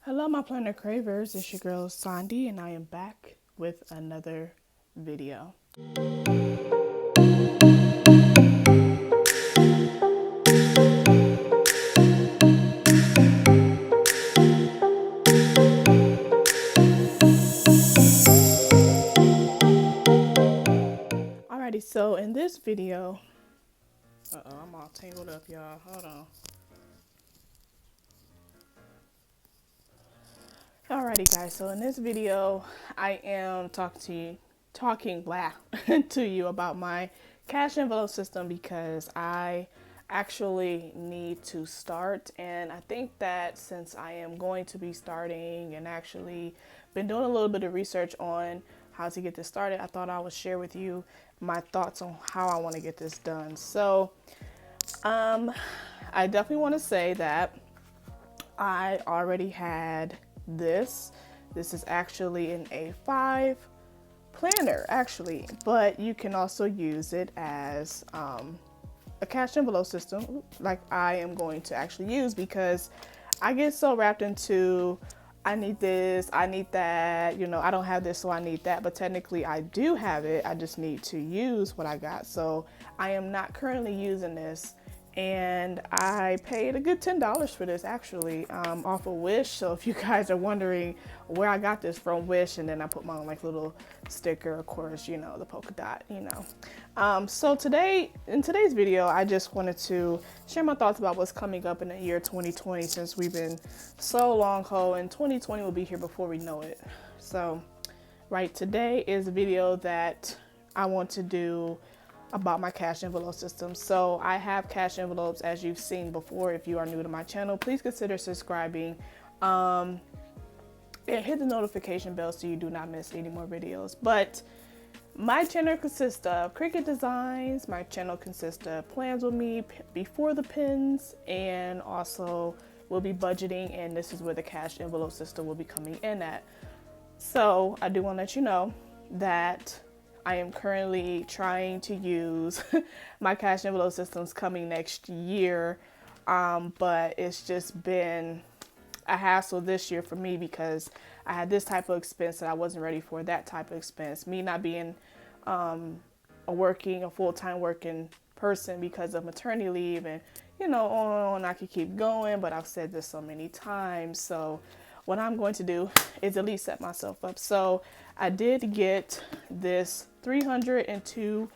Hello, my planner cravers. It's your girl Sondie, and I am back with another video. Alrighty, so in this video, I'm all tangled up, y'all. Hold on. Alrighty, guys. So in this video, I am talking to you about my cash envelope system because I actually need to start, and I think that since I am going to be starting and actually been doing a little bit of research on how to get this started, I thought I would share with you my thoughts on how I want to get this done. So I definitely want to say that I already had this. This is actually an A5 planner, actually, but you can also use it as a cash envelope system, like I am going to actually use, because I get so wrapped into I need this, I need that, I don't have this, so I need that. But technically I do have it. I just need to use what I got. So I am not currently using this, and I paid a good $10 for this actually, off of Wish. So if you guys are wondering where I got this from, Wish, and then I put my own like little sticker, of course, the polka dot, So in today's video, I just wanted to share my thoughts about what's coming up in the year 2020, since we've been so long haul, and 2020 will be here before we know it. So right, today is a video that I want to do about my cash envelope system. So I have cash envelopes, as you've seen before. If you are new to my channel, please consider subscribing and hit the notification bell so you do not miss any more videos. But my channel consists of Cricut designs. My channel consists of plans with me before the pins, and also will be budgeting, and this is where the cash envelope system will be coming in at. So I do want to let you know that I am currently trying to use my cash envelope systems coming next year, but it's just been a hassle this year for me because I had this type of expense that I wasn't ready for, that type of expense. Me not being a full-time working person because of maternity leave, and on I could keep going, but I've said this so many times. So what I'm going to do is at least set myself up. So I did get this 302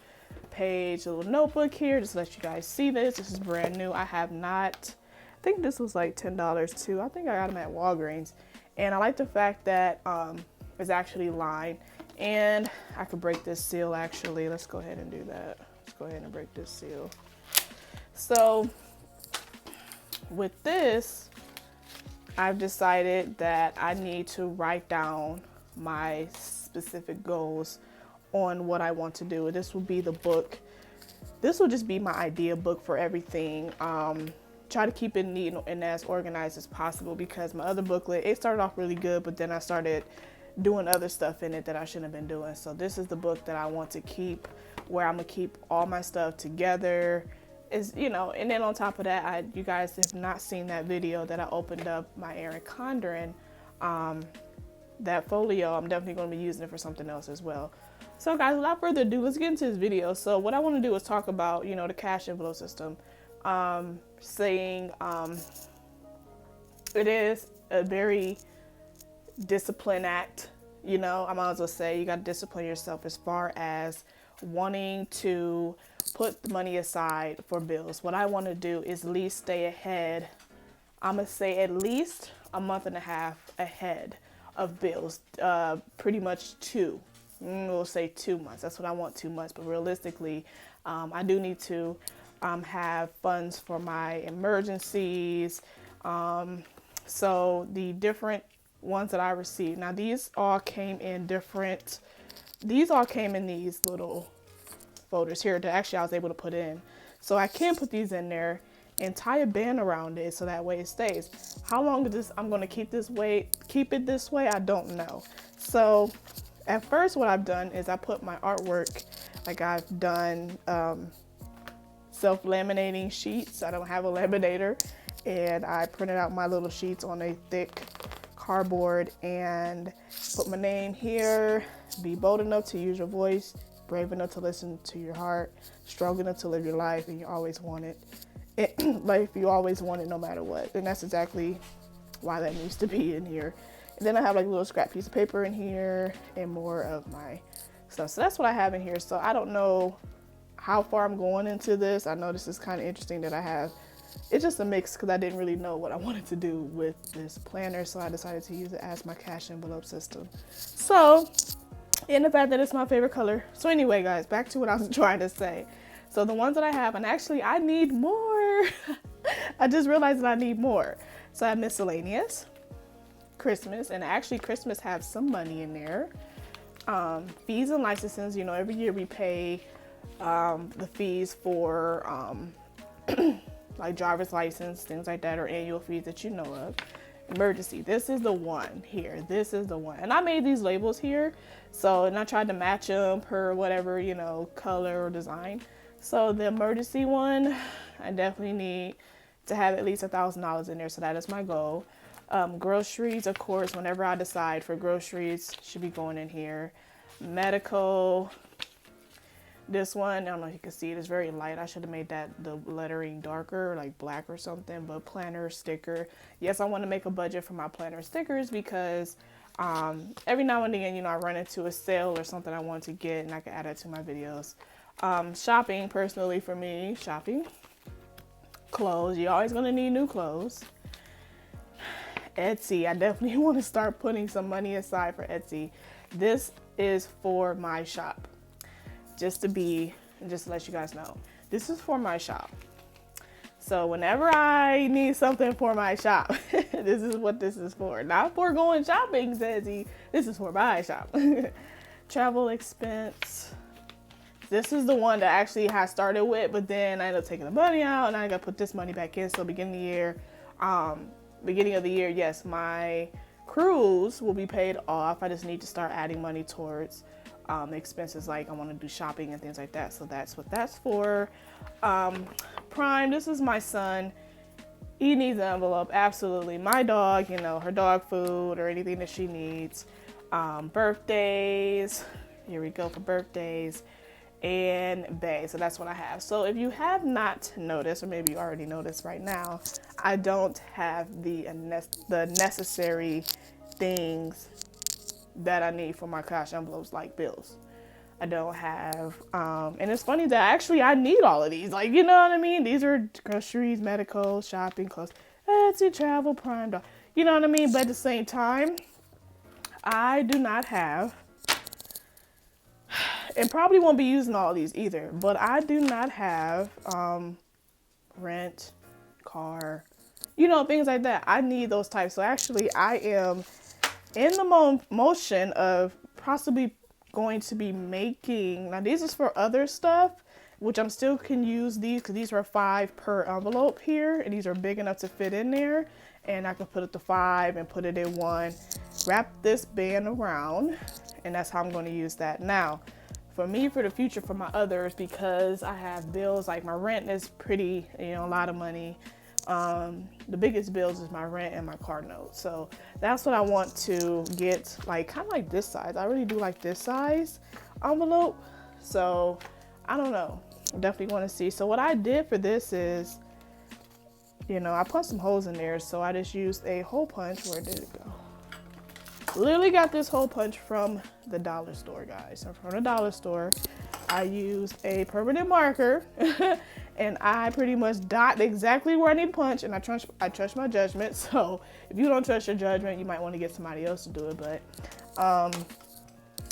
page little notebook here, just to let you guys see this. This is brand new. I have not, I think this was like $10 too. I think I got them at Walgreens. And I like the fact that it's actually lined, and I could break this seal actually. Let's go ahead and do that. Let's go ahead and break this seal. So with this, I've decided that I need to write down my specific goals on what I want to do. This will be the book. This will just be my idea book for everything. Try to keep it neat and as organized as possible, because my other booklet, it started off really good, but then I started doing other stuff in it that I shouldn't have been doing. So this is the book that I want to keep, where I'm gonna keep all my stuff together. And then on top of that, you guys have not seen that video that I opened up my Erin Condren, that folio. I'm definitely going to be using it for something else as well. So guys, without further ado, let's get into this video. So what I want to do is talk about, the cash envelope system, saying it is a very disciplined act. I might as well say you got to discipline yourself as far as wanting to put the money aside for bills. What I want to do is at least stay ahead. I'm going to say at least a month and a half ahead of bills, pretty much two. We'll say 2 months. That's what I want, 2 months. But realistically, I do need to have funds for my emergencies. So the different ones that I received. Now these all came in these little folders here that actually I was able to put in. So I can put these in there and tie a band around it so that way it stays. How long is this? I'm going to keep it this way. I don't know. So at first what I've done is I put my artwork, like I've done self-laminating sheets. I don't have a laminator, and I printed out my little sheets on a thick cardboard and put my name here. Be bold enough to use your voice, brave enough to listen to your heart, strong enough to live your life, and you always want it. Life you always want it no matter what. And that's exactly why that needs to be in here. And then I have like a little scrap piece of paper in here and more of my stuff. So that's what I have in here. So I don't know how far I'm going into this. I know this is kind of interesting that I have. It's just a mix because I didn't really know what I wanted to do with this planner. So I decided to use it as my cash envelope system. So, and the fact that it's my favorite color. So anyway, guys, back to what I was trying to say. So the ones that I have, and actually I need more. I just realized that I need more. So I have miscellaneous, Christmas, and actually Christmas have some money in there. Fees and licenses, you know, every year we pay the fees for like driver's license, things like that, or annual fees that you know of. Emergency, this is the one here. This is the one. And I made these labels here. So, and I tried to match them per whatever, you know, color or design. So the emergency one, I definitely need to have at least $1,000 in there. So that is my goal. Groceries, of course, whenever I decide for groceries, should be going in here. Medical, this one, I don't know if you can see it, it's very light. I should have made that the lettering darker, like black or something. But planner, sticker. Yes, I want to make a budget for my planner stickers because every now and again, you know, I run into a sale or something I want to get and I can add that to my videos. Shopping, personally for me, shopping. Clothes, you're always going to need new clothes. Etsy, I definitely want to start putting some money aside for Etsy. This is for my shop. Just to let you guys know, this is for my shop. So whenever I need something for my shop, this is what this is for. Not for going shopping, says he. This is for my shop. Travel expense. This is the one that actually I started with, but then I ended up taking the money out and I got to put this money back in. So beginning of the year, yes, my cruise will be paid off. I just need to start adding money towards expenses, like I want to do shopping and things like that. So that's what that's for. Prime, this is my son. He needs an envelope, absolutely. My dog, you know, her dog food or anything that she needs. Birthdays, here we go for birthdays. And Bay, so that's what I have. So if you have not noticed, or maybe you already noticed right now, I don't have the necessary things that I need for my cash envelopes, like bills. I don't have, and it's funny that actually I need all of these, like, you know what I mean? These are groceries, medical, shopping, clothes, Etsy, travel, Prime, you know what I mean? But at the same time, I do not have, and probably won't be using all of these either, but I do not have rent, car, you know, things like that. I need those types. So actually I am in the motion of possibly going to be making, now these is for other stuff, which I'm still can use these because these are 5 per envelope here, and these are big enough to fit in there, and I can put it to 5 and put it in one, wrap this band around, and that's how I'm going to use that. Now for me, for the future, for my others, because I have bills, like my rent is pretty, you know, a lot of money. The biggest bills is my rent and my car note. So that's what I want to get, like kind of like this size. I really do like this size envelope. So I don't know, definitely want to see. So what I did for this is, you know, I put some holes in there. So I just used a hole punch. Where did it go? Literally got this hole punch from the dollar store, guys. So from the dollar store, I used a permanent marker and I pretty much dot exactly where I need to punch, and I trust my judgment. So if you don't trust your judgment, you might want to get somebody else to do it. But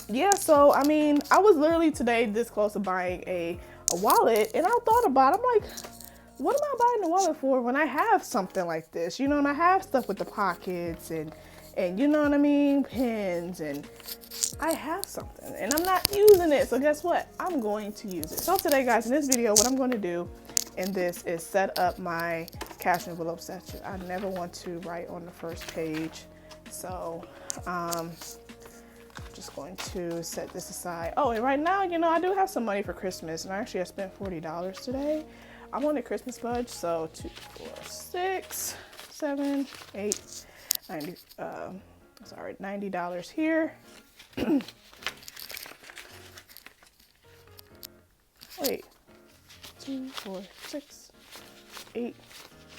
yeah, so I mean, I was literally today this close to buying a wallet, and I thought about it. I'm like, what am I buying a wallet for when I have something like this? You know, and I have stuff with the pockets and you know what I mean, pins, and I have something and I'm not using it. So guess what? I'm going to use it. So today, guys, in this video, what I'm going to do in this is set up my cash envelope section. I never want to write on the first page. So just going to set this aside. Oh, and right now, you know, I do have some money for Christmas, and I spent $40 today. I'm on a Christmas budget, so 2, 4, 6, 7, 8, $90 here. Wait, 2, 4, 6, 8,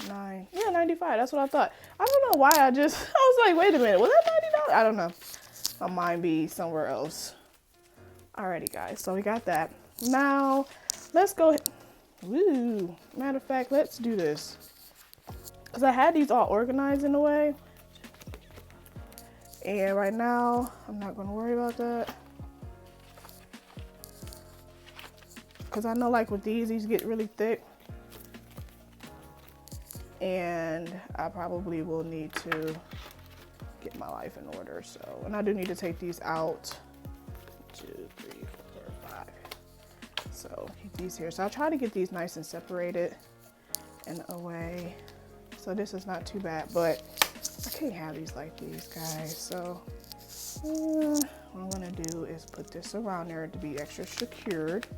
9. Yeah, 95. That's what I thought. I don't know why I was like, wait a minute, was that $90? I don't know. My mind be somewhere else. Alrighty, guys. So we got that. Now, let's go. Woo. Matter of fact, let's do this. Because I had these all organized in a way. And right now, I'm not going to worry about that. Because I know like with these get really thick. And I probably will need to get my life in order. So, and I do need to take these out. 2, 3, 4, 5. So keep these here. So I try to get these nice and separated and away. So this is not too bad, but I can't have these like these, guys. So what I'm gonna do is put this around there to be extra secured.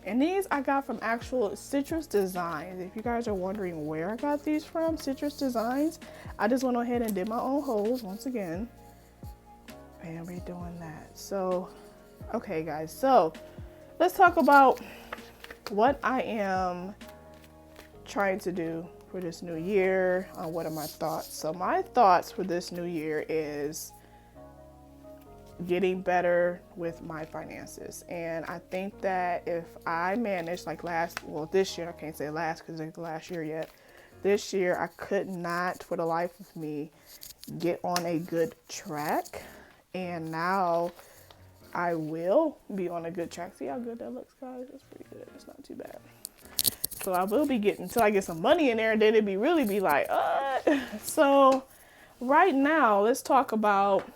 And these I got from actual Citrus Designs. If you guys are wondering where I got these from, Citrus Designs, I just went ahead and did my own holes once again. And we're doing that. So, okay guys, so let's talk about what I am trying to do for this new year. What are my thoughts? So my thoughts for this new year is getting better with my finances. And I think that if I manage like this year, I can't say last because it's last year yet. This year, I could not for the life of me get on a good track. And now I will be on a good track. See how good that looks, guys? That's pretty good. It's not too bad. So I will be getting, until I get some money in there, and then it'd really be like, So right now, let's talk about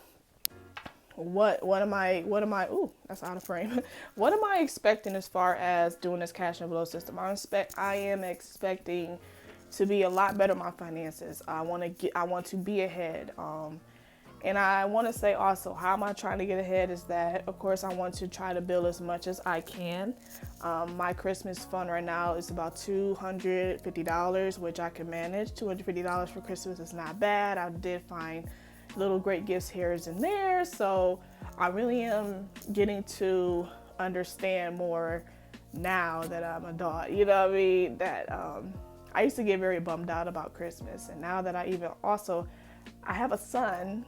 what am I, ooh, that's out of frame. What am I expecting as far as doing this cash envelope system? I am expecting to be a lot better at my finances. I want to be ahead. And I want to say also, how am I trying to get ahead is that, of course, I want to try to build as much as I can. My Christmas fund right now is about $250, which I can manage. $250 for Christmas is not bad. I did find little great gifts here and there. So I really am getting to understand more now that I'm an adult. You know what I mean? That I used to get very bummed out about Christmas. And now that I have a son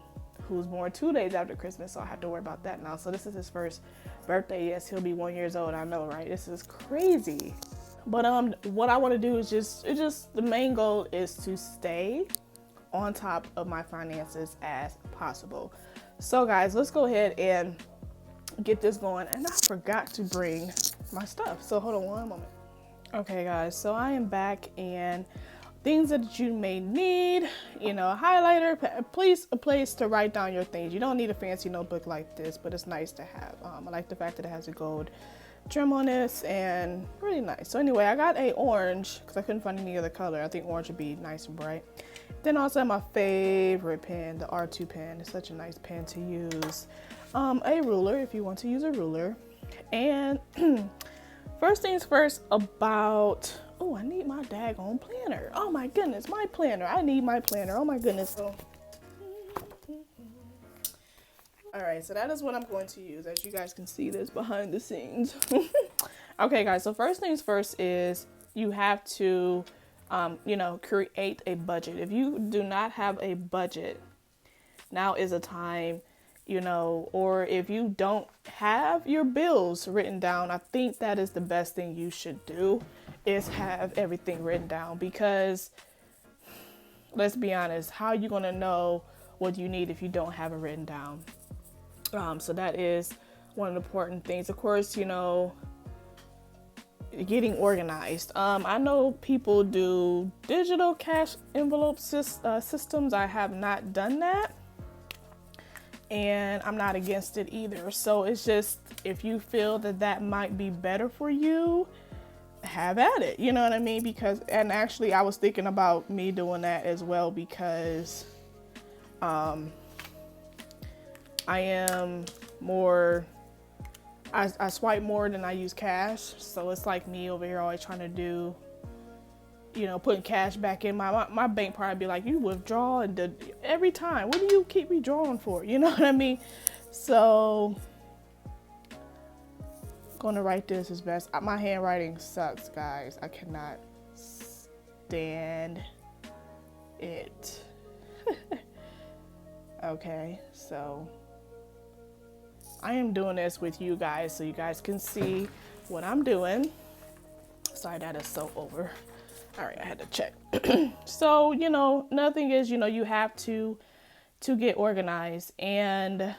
who's born 2 days after Christmas, so I have to worry about that now. So this is his first birthday. Yes, he'll be 1 year old. I know, right? This is crazy. But what I want to do is the main goal is to stay on top of my finances as possible. So guys, let's go ahead and get this going. And I forgot to bring my stuff. So hold on one moment. Okay guys, so I am back, and things that you may need, a highlighter, a place to write down your things. You don't need a fancy notebook like this, but it's nice to have. I like the fact that it has a gold trim on this, and really nice. So anyway, I got a orange because I couldn't find any other color. I think orange would be nice and bright. Then also my favorite pen, the R2 pen. It's such a nice pen to use. A ruler if you want to use a ruler. And first things first about, I need my daggone planner. Oh my goodness, my planner. I need my planner. Oh my goodness. All right, so that is what I'm going to use. As you guys can see, this behind the scenes. Okay, guys, so first things first is you have to, create a budget. If you do not have a budget, now is a time, or if you don't have your bills written down, I think that is the best thing you should do, is have everything written down. Because let's be honest, how are you going to know what you need if you don't have it written down? So that is one of the important things. Of course, getting organized. I know people do digital cash envelope systems. I have not done that, and I'm not against it either. So it's just, if you feel that might be better for you, have at it. You know what I mean? And actually I was thinking about me doing that as well, because I am more, I swipe more than I use cash. So it's like me over here always trying to do, you know, putting cash back in. My bank probably be like, you withdraw and every time. What do you keep withdrawing for? You know what I mean? So gonna write this as best. My handwriting sucks, guys. I cannot stand it. Okay, so I am doing this with you guys so you guys can see what I'm doing. Sorry, that is so over. All right, I had to check. So, you know, nothing is, you know, you have to get organized, and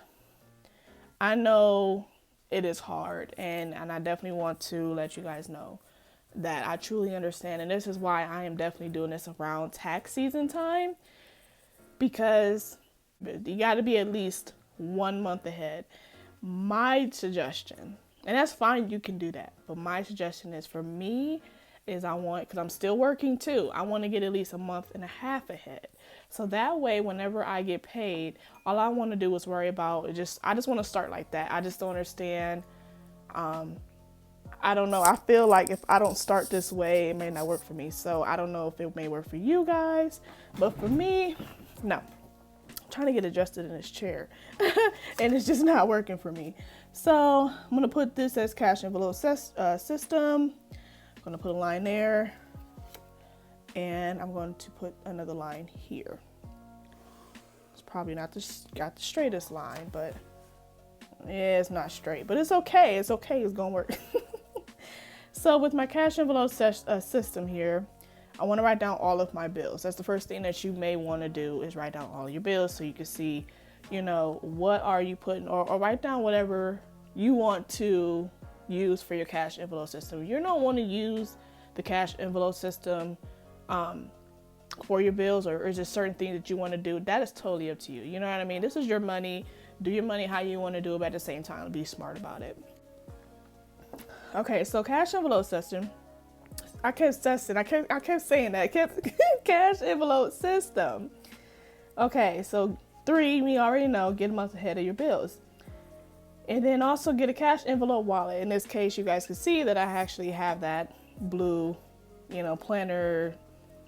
I know it is hard, and I definitely want to let you guys know that I truly understand, and this is why I am definitely doing this around tax season time, because you got to be at least 1 month ahead. My suggestion, and that's fine, you can do that, but my suggestion is, for me, is I want, because I'm still working too, I want to get at least 1.5 months ahead. So that way, whenever I get paid, all I want to do is worry about I just want to start like that. I just don't understand. I don't know. I feel like if I don't start this way, it may not work for me. So I don't know if it may work for you guys, but for me, no. I'm trying to get adjusted in this chair and it's just not working for me. So I'm going to put this as cash envelope system. I'm going to put a line there, and I'm going to put another line here. It's probably not got the straightest line, but yeah, it's not straight, but it's okay. It's okay. It's going to work. So with my cash envelope system here, I want to write down all of my bills. That's the first thing that you may want to do, is write down all your bills so you can see, you know, what are you putting, or write down whatever you want to use for your cash envelope system. You don't want to use the cash envelope system for your bills, or is there certain things that you want to do? That is totally up to you. You know what I mean? This is your money. Do your money how you want to do it, but at the same time, be smart about it. Okay, so cash envelope system. I kept saying that. Cash envelope system. Okay, so 3, we already know, get a month ahead of your bills. And then also get a cash envelope wallet. In this case, you guys can see that I actually have that blue, you know, planner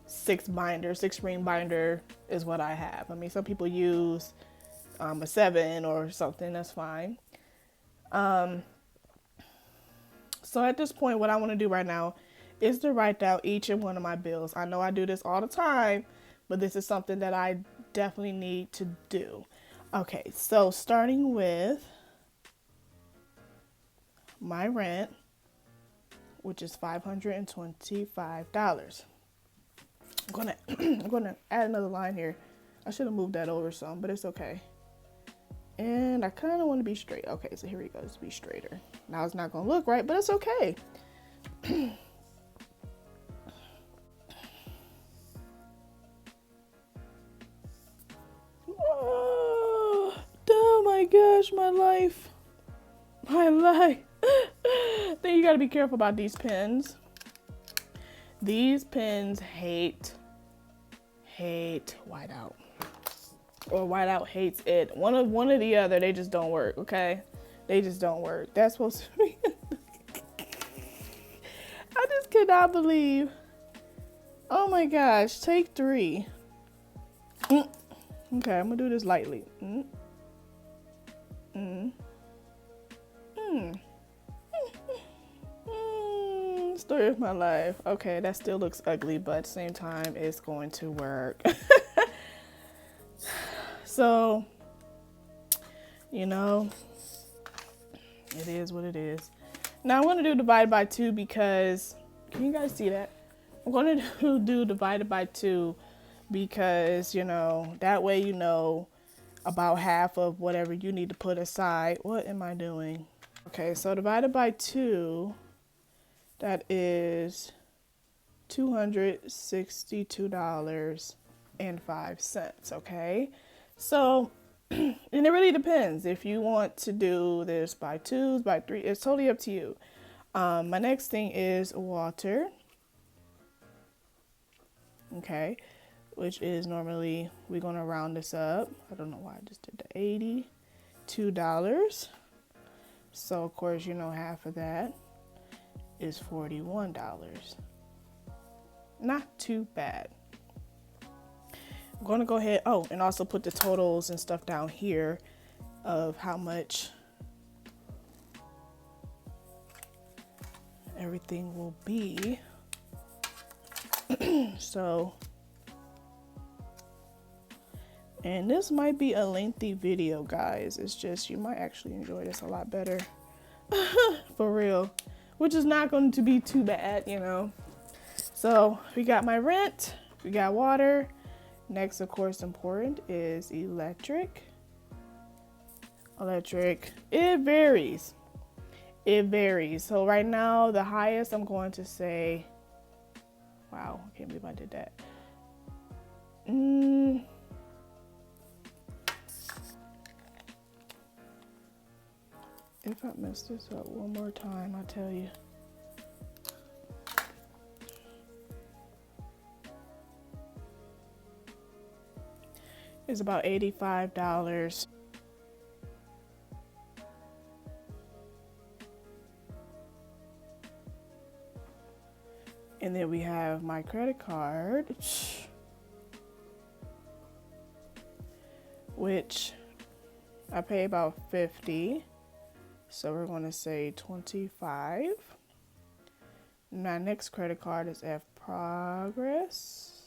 6 ring binder is what I have. I mean, some people use a 7 or something, that's fine. So at this point, what I want to do right now is to write down each and one of my bills. I know I do this all the time, but this is something that I definitely need to do. Okay, so starting with my rent, which is $525. I'm gonna add another line here. I should have moved that over some, but it's okay. And I kind of want to be straight. Okay, so here we go. Let's be straighter. Now it's not gonna look right, but it's okay. Oh my gosh, my life. Then you gotta be careful about these pens. These pens hate whiteout. Or whiteout hates it. One or the other, they just don't work, okay? They just don't work. That's supposed to be. I just cannot believe. Oh my gosh, take 3. Okay, I'm gonna do this lightly. Story of my life. Okay, that still looks ugly, but at the same time, it's going to work. So, you know, it is what it is. Now I'm going to do divided by 2 because, can you guys see that? I'm going to do divided by 2 because, you know, that way you know about half of whatever you need to put aside. What am I doing? Okay, so divided by 2, that is $262.05, okay? So, and it really depends. If you want to do this by 2s, by 3, it's totally up to you. My next thing is water. Okay, which is normally, we're going to round this up. I don't know why I just did the $82. So, of course, you know half of that is $41. Not too bad. I'm going to go ahead, oh, and also put the totals and stuff down here of how much everything will be. So, and this might be a lengthy video, guys. It's just, you might actually enjoy this a lot better. For real. Which is not going to be too bad, you know. So, we got my rent. We got water. Next, of course, important is electric. Electric. It varies. It varies. So, right now, the highest I'm going to say... Wow, I can't believe I did that. If I mess this up one more time, I'll tell you. It's about $85. And then we have my credit card, which I pay about $50. So we're going to say $25. My next credit card is Progress.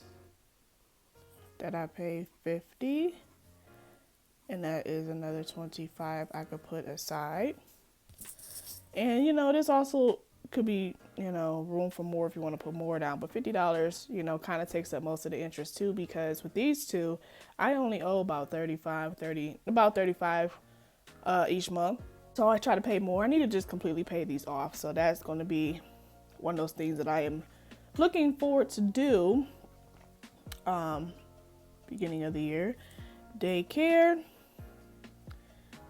That I pay $50. And that is another $25 I could put aside. And you know, this also could be, you know, room for more if you want to put more down, but $50, you know, kind of takes up most of the interest too, because with these two, I only owe about $35 each month. So I try to pay more. I need to just completely pay these off. So that's going to be one of those things that I am looking forward to do beginning of the year. Daycare.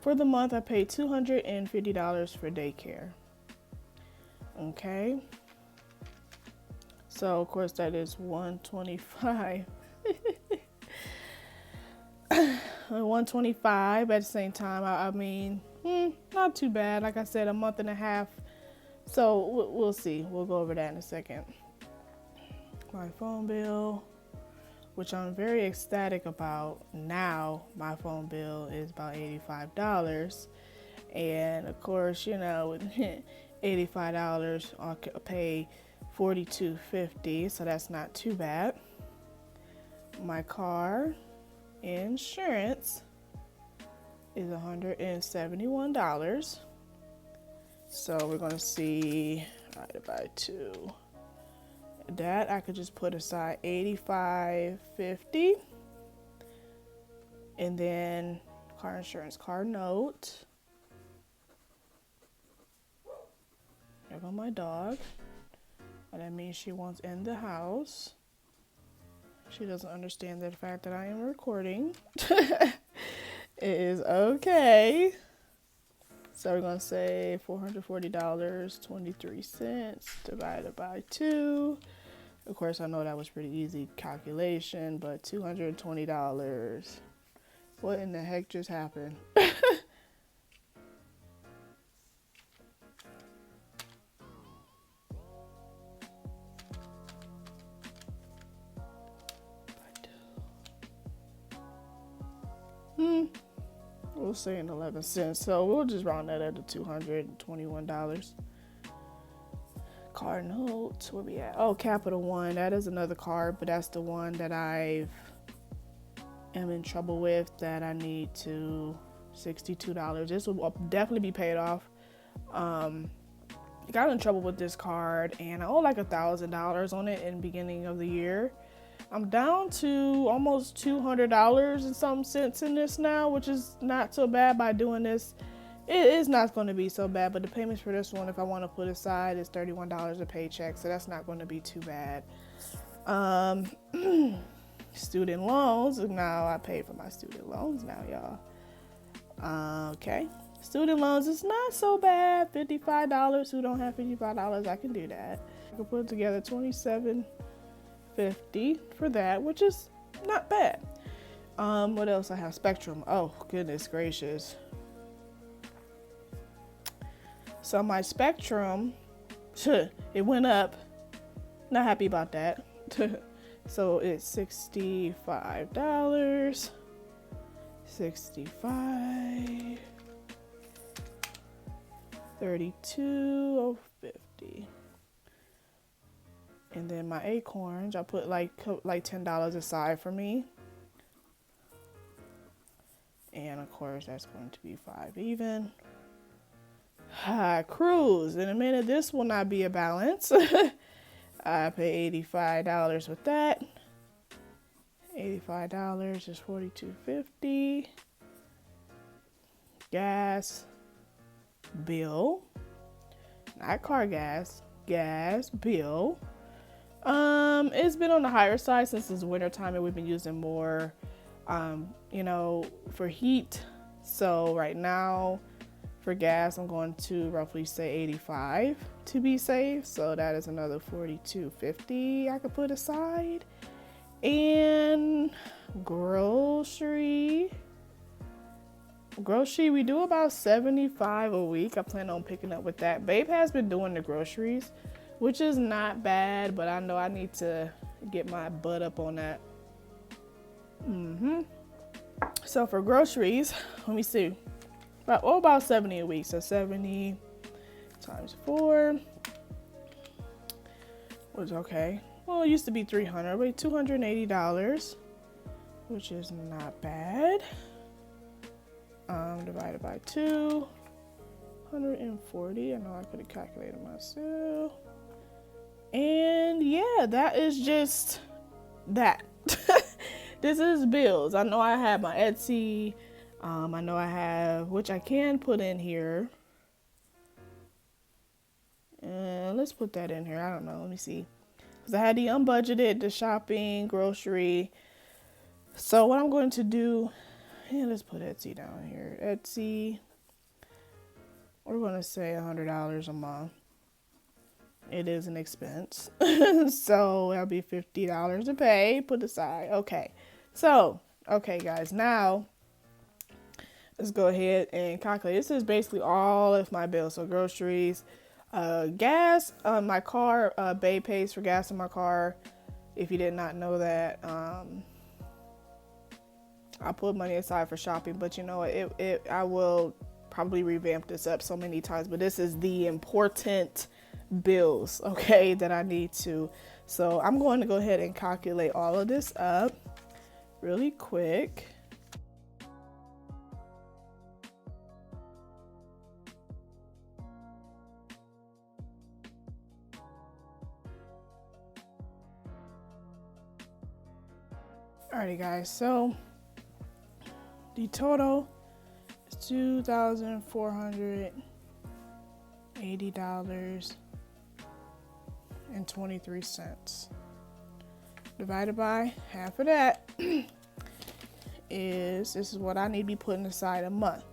For the month, I paid $250 for daycare. Okay. So, of course, that is $125. $125 at the same time. I mean, not too bad. Like I said, a month and a half. So, we'll see. We'll go over that in a second. My phone bill, which I'm very ecstatic about now. My phone bill is about $85. And, of course, you know, with $85, I'll pay $42.50, so that's not too bad. My car insurance is $171. So we're going to see, divided by 2. That I could just put aside $85.50. And then car insurance, car note. There go my dog. And that means she wants in the house. She doesn't understand the fact that I am recording. It is okay. So we're going to say $440.23 divided by 2. Of course, I know that was pretty easy calculation, but $220. What in the heck just happened? We'll say in 11 cents. So we'll just round that up to $221. Card note, where we at? Oh, Capital One. That is another card, but that's the one that I am in trouble with, that I need to $62. This will definitely be paid off. I got in trouble with this card and I owe like $1,000 on it in the beginning of the year. I'm down to almost $200 and some cents in this now, which is not so bad. By doing this, it is not going to be so bad, but the payments for this one, if I want to put aside, is $31 a paycheck, so that's not going to be too bad. Student loans. Now I pay for my student loans now, y'all. Okay. Student loans is not so bad. $55. Who don't have $55? I can do that. I can put together $27.50 for that, which is not bad. What else I have? Spectrum. Oh, goodness gracious. So my Spectrum, it went up. Not happy about that. So it's $65. 65. 32.50. And then my acorns, I put like $10 aside for me. And of course that's going to be 5 even. Cruise. In a minute, this will not be a balance. I pay $85 with that. $85 is $42.50. Gas bill. Not car gas. Gas bill. It's been on the higher side since it's winter time and we've been using more for heat. So right now for gas I'm going to roughly say 85 to be safe. So that is another $42.50 I could put aside. And grocery, we do about 75 a week. I plan on picking up with that. Babe has been doing the groceries, which is not bad, but I know I need to get my butt up on that. So for groceries, let me see, about 70 a week. So 70 times 4 was okay. Well, it used to be $300, but $280, which is not bad. Divided by 2, 140. I know I could have calculated myself. And yeah, that is just that. This is bills. I know I have my Etsy. I know I have, which I can put in here. And let's put that in here. I don't know. Let me see. Because I had the unbudgeted, the shopping, grocery. So what I'm going to do, let's put Etsy down here. Etsy. We're going to say $100 a month. It is an expense. So that'll be $50 to pay, put aside. Okay. So, okay guys, now let's go ahead and calculate. This is basically all of my bills. So groceries, gas, my car, Babe pays for gas in my car. If you did not know that, I put money aside for shopping, but you know, I will probably revamp this up so many times, but this is the important bills, okay, that I need to. So I'm going to go ahead and calculate all of this up really quick. Alrighty guys, so the total is $2,480.23. Divided by half of that this is what I need to be putting aside a month.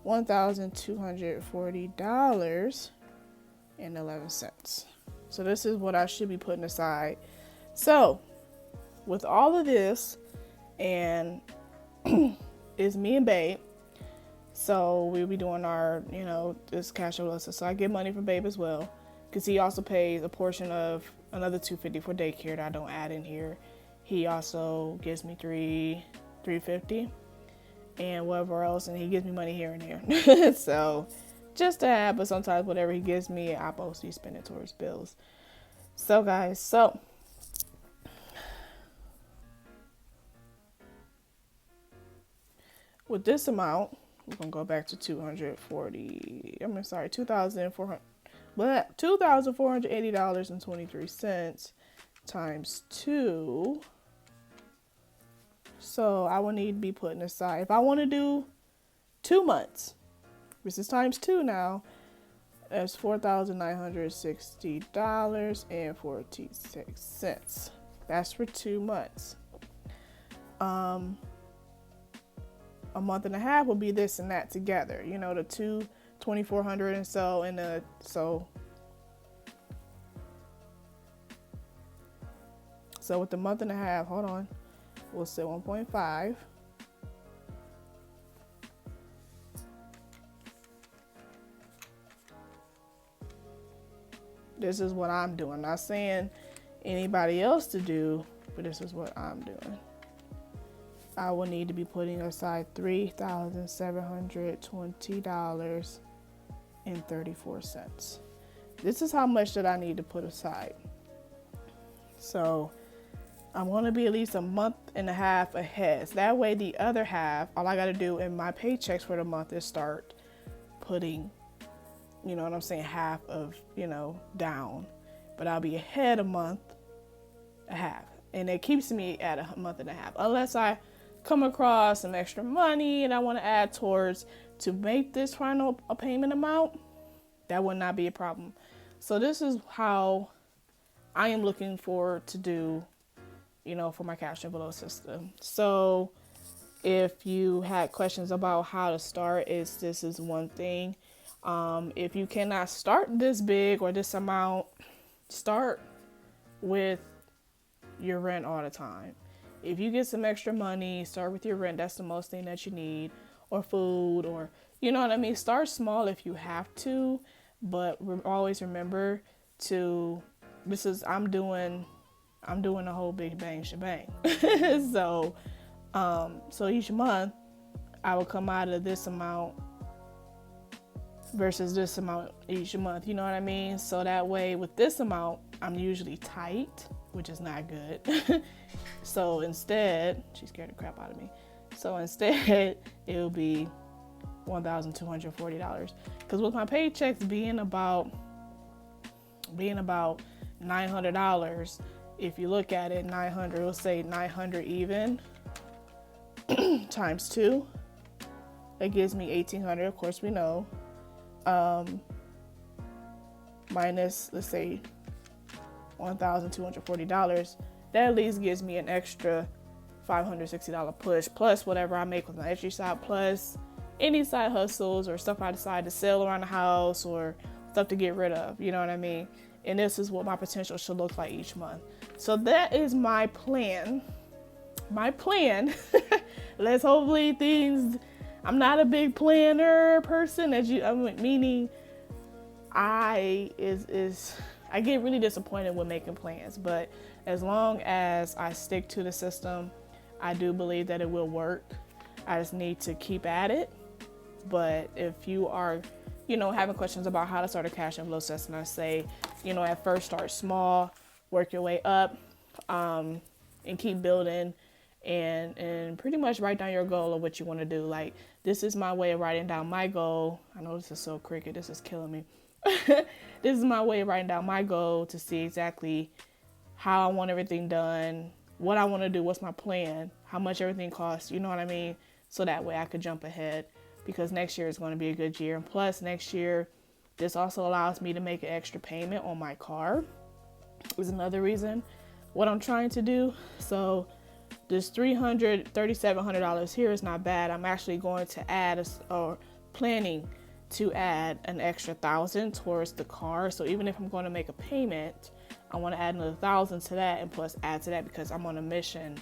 $1,240.11. So this is what I should be putting aside. So with all of this, and it's me and Babe, so we'll be doing our, this cash flow. So I get money from Babe as well, because he also pays a portion of another $250 for daycare that I don't add in here. He also gives me $350 and whatever else, and he gives me money here and there. So just to have, but sometimes whatever he gives me, I'm supposed to be spending towards bills. So guys, so with this amount, we're gonna go back to $2,480.23 times 2. So I will need to be putting aside, if I want to do 2 months, this is times 2 now, that's $4,960.46. That's for 2 months. A month and a half will be this and that together, the $2,400 and so, and so with the month and a half, hold on, we'll say 1.5. This is what I'm doing. Not saying anybody else to do, but this is what I'm doing. I will need to be putting aside $3,720.34. This is how much that I need to put aside. So I'm going to be at least a month and a half ahead. So that way the other half, all I got to do in my paychecks for the month is start putting, you know what I'm saying, half of, you know, down. But I'll be ahead a month, a half. And it keeps me at a month and a half. Unless I come across some extra money and I want to add towards to make this final payment amount, that would not be a problem. So this is how I am looking forward to do, you know, for my cash envelope system. So if you had questions about how to start, this is one thing. If you cannot start this big or this amount, start with your rent all the time. If you get some extra money, start with your rent. That's the most thing that you need, or food, or, you know what I mean? Start small if you have to, but always remember to, I'm doing a whole big bang shebang. So each month I will come out of this amount versus this amount each month, you know what I mean? So that way with this amount, I'm usually tight, which is not good. So instead, she scared the crap out of me. So instead, it'll be $1,240. Because with my paychecks being about $900, if you look at it, 900, it'll say 900 even times 2. That gives me $1,800, of course we know. Minus, let's say, $1,240. That at least gives me an extra $560 push, plus whatever I make with my Etsy shop, plus any side hustles or stuff I decide to sell around the house or stuff to get rid of, you know what I mean? And this is what my potential should look like each month. So that is my plan. Let's hopefully I'm not a big planner person, meaning I get really disappointed with making plans, but as long as I stick to the system, I do believe that it will work. I just need to keep at it. But if you are, you know, having questions about how to start a cash envelope system, I say, you know, at first start small, work your way up, and keep building, and pretty much write down your goal of what you want to do. Like, this is my way of writing down my goal. I know this is so cricket. This is killing me. This is my way of writing down my goal to see exactly how I want everything done, what I want to do, what's my plan, how much everything costs, you know what I mean? So that way I could jump ahead, because next year is going to be a good year. And plus next year, this also allows me to make an extra payment on my car, is another reason what I'm trying to do. So this $3,700 here is not bad. I'm actually going to add planning to add an extra $1,000 towards the car. So even if I'm going to make a payment, I want to add another $1,000 to that, and plus add to that because I'm on a mission.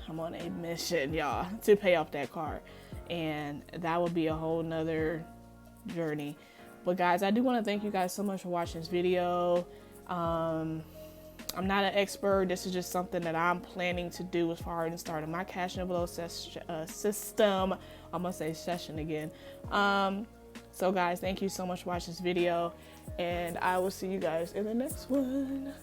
Y'all, to pay off that car. And that would be a whole nother journey. But guys, I do want to thank you guys so much for watching this video. I'm not an expert. This is just something that I'm planning to do as far as starting my cash envelope system. I'm gonna say session again. So guys, thank you so much for watching this video, and I will see you guys in the next one.